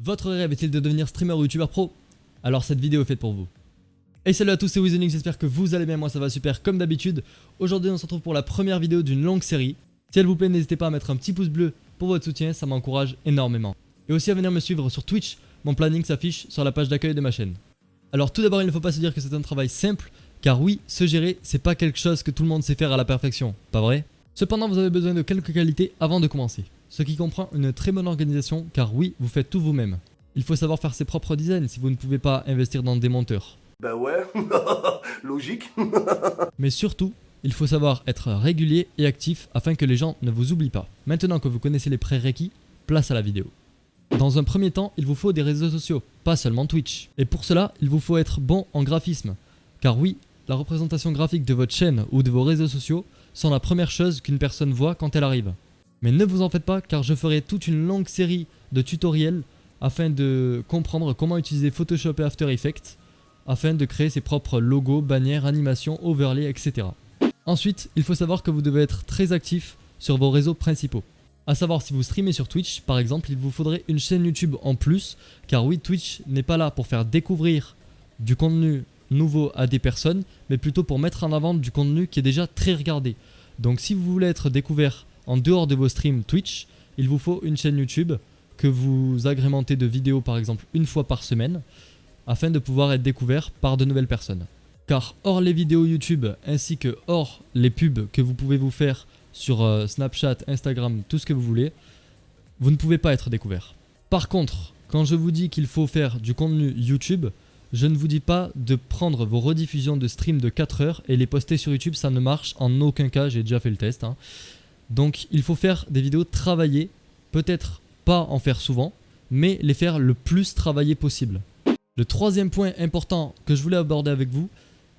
Votre rêve est-il de devenir streamer ou youtubeur pro? Alors cette vidéo est faite pour vous. Hey salut à tous, c'est Wizonix, j'espère que vous allez bien, moi ça va super comme d'habitude. Aujourd'hui on se retrouve pour la première vidéo d'une longue série. Si elle vous plaît, n'hésitez pas à mettre un petit pouce bleu pour votre soutien, ça m'encourage énormément. Et aussi à venir me suivre sur Twitch, mon planning s'affiche sur la page d'accueil de ma chaîne. Alors tout d'abord il ne faut pas se dire que c'est un travail simple, car oui, se gérer c'est pas quelque chose que tout le monde sait faire à la perfection, pas vrai? Cependant vous avez besoin de quelques qualités avant de commencer. Ce qui comprend une très bonne organisation, car oui, vous faites tout vous-même. Il faut savoir faire ses propres designs si vous ne pouvez pas investir dans des monteurs. Bah ouais, logique. Mais surtout, il faut savoir être régulier et actif afin que les gens ne vous oublient pas. Maintenant que vous connaissez les prérequis, place à la vidéo. Dans un premier temps, il vous faut des réseaux sociaux, pas seulement Twitch. Et pour cela, il vous faut être bon en graphisme. Car oui, la représentation graphique de votre chaîne ou de vos réseaux sociaux sont la première chose qu'une personne voit quand elle arrive. Mais ne vous en faites pas, car je ferai toute une longue série de tutoriels afin de comprendre comment utiliser Photoshop et After Effects afin de créer ses propres logos, bannières, animations, overlays, etc. Ensuite, il faut savoir que vous devez être très actif sur vos réseaux principaux. A savoir, si vous streamez sur Twitch, par exemple, il vous faudrait une chaîne YouTube en plus, car oui, Twitch n'est pas là pour faire découvrir du contenu nouveau à des personnes, mais plutôt pour mettre en avant du contenu qui est déjà très regardé. Donc si vous voulez être découvert en dehors de vos streams Twitch, il vous faut une chaîne YouTube que vous agrémentez de vidéos par exemple une fois par semaine afin de pouvoir être découvert par de nouvelles personnes. Car hors les vidéos YouTube ainsi que hors les pubs que vous pouvez vous faire sur Snapchat, Instagram, tout ce que vous voulez, vous ne pouvez pas être découvert. Par contre, quand je vous dis qu'il faut faire du contenu YouTube, je ne vous dis pas de prendre vos rediffusions de stream de 4 heures et les poster sur YouTube, ça ne marche en aucun cas, j'ai déjà fait le test. Donc il faut faire des vidéos travaillées, peut-être pas en faire souvent, mais les faire le plus travaillées possible. Le troisième point important que je voulais aborder avec vous,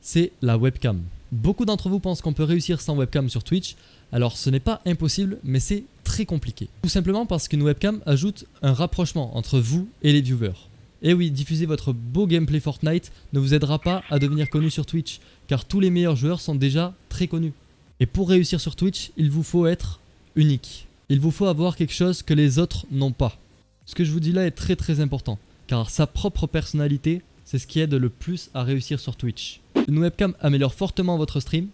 c'est la webcam. Beaucoup d'entre vous pensent qu'on peut réussir sans webcam sur Twitch, alors ce n'est pas impossible, mais c'est très compliqué. Tout simplement parce qu'une webcam ajoute un rapprochement entre vous et les viewers. Et oui, diffuser votre beau gameplay Fortnite ne vous aidera pas à devenir connu sur Twitch, car tous les meilleurs joueurs sont déjà très connus. Et pour réussir sur Twitch, il vous faut être unique. Il vous faut avoir quelque chose que les autres n'ont pas. Ce que je vous dis là est très très important, car sa propre personnalité, c'est ce qui aide le plus à réussir sur Twitch. Une webcam améliore fortement votre stream,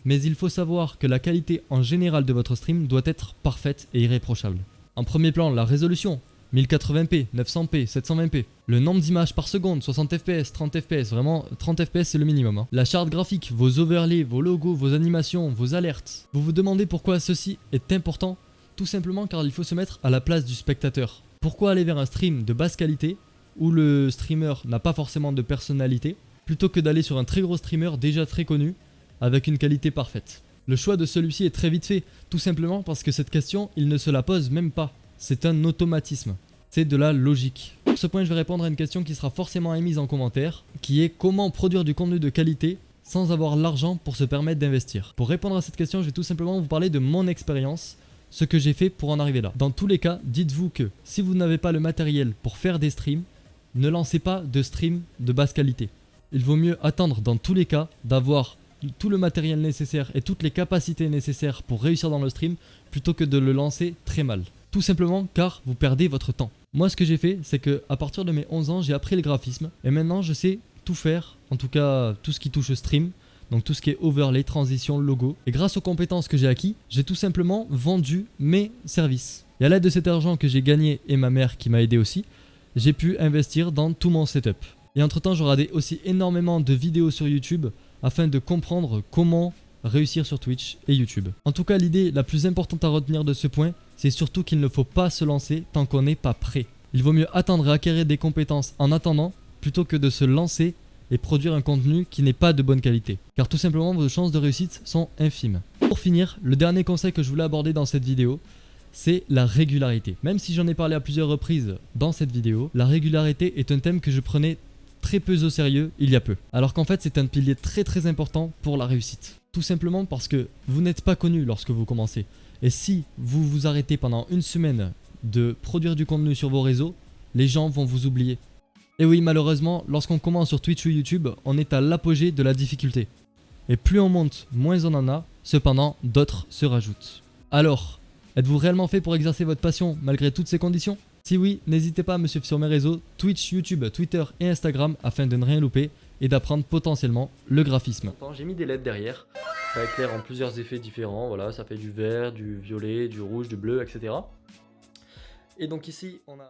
mais il faut savoir que la qualité en général de votre stream doit être parfaite et irréprochable. En premier plan, la résolution, 1080p, 900p, 720p. Le nombre d'images par seconde, 60 fps, 30 fps, vraiment 30 fps c'est le minimum. La charte graphique, vos overlays, vos logos, vos animations, vos alertes. Vous vous demandez pourquoi ceci est important? Tout simplement car il faut se mettre à la place du spectateur. Pourquoi aller vers un stream de basse qualité où le streamer n'a pas forcément de personnalité plutôt que d'aller sur un très gros streamer déjà très connu avec une qualité parfaite? Le choix de celui-ci est très vite fait, tout simplement parce que cette question, il ne se la pose même pas. C'est un automatisme, c'est de la logique. Pour ce point, je vais répondre à une question qui sera forcément émise en commentaire, qui est comment produire du contenu de qualité sans avoir l'argent pour se permettre d'investir. Pour répondre à cette question, je vais tout simplement vous parler de mon expérience, ce que j'ai fait pour en arriver là. Dans tous les cas, dites-vous que si vous n'avez pas le matériel pour faire des streams, ne lancez pas de stream de basse qualité. Il vaut mieux attendre dans tous les cas d'avoir tout le matériel nécessaire et toutes les capacités nécessaires pour réussir dans le stream plutôt que de le lancer très mal. Tout simplement car vous perdez votre temps. Moi ce que j'ai fait, c'est que à partir de mes 11 ans, j'ai appris le graphisme et maintenant je sais tout faire, en tout cas tout ce qui touche stream, donc tout ce qui est overlay, transition, logo. Et grâce aux compétences que j'ai acquis, j'ai tout simplement vendu mes services. Et à l'aide de cet argent que j'ai gagné et ma mère qui m'a aidé aussi, j'ai pu investir dans tout mon setup. Et entre temps, j'aurai aussi énormément de vidéos sur YouTube afin de comprendre comment réussir sur Twitch et YouTube. En tout cas, l'idée la plus importante à retenir de ce point, c'est surtout qu'il ne faut pas se lancer tant qu'on n'est pas prêt. Il vaut mieux attendre et acquérir des compétences en attendant plutôt que de se lancer et produire un contenu qui n'est pas de bonne qualité. Car tout simplement, vos chances de réussite sont infimes. Pour finir, le dernier conseil que je voulais aborder dans cette vidéo, c'est la régularité. Même si j'en ai parlé à plusieurs reprises dans cette vidéo, la régularité est un thème que je prenais très peu au sérieux il y a peu. Alors qu'en fait, c'est un pilier très très important pour la réussite. Tout simplement parce que vous n'êtes pas connu lorsque vous commencez. Et si vous vous arrêtez pendant une semaine de produire du contenu sur vos réseaux, les gens vont vous oublier. Et oui, malheureusement, lorsqu'on commence sur Twitch ou YouTube, on est à l'apogée de la difficulté. Et plus on monte, moins on en a, cependant, d'autres se rajoutent. Alors, êtes-vous réellement fait pour exercer votre passion malgré toutes ces conditions ? Si oui, n'hésitez pas à me suivre sur mes réseaux Twitch, YouTube, Twitter et Instagram afin de ne rien louper et d'apprendre potentiellement le graphisme. J'ai mis des LED derrière, ça éclaire en plusieurs effets différents, voilà, ça fait du vert, du violet, du rouge, du bleu, etc. Et donc ici on a...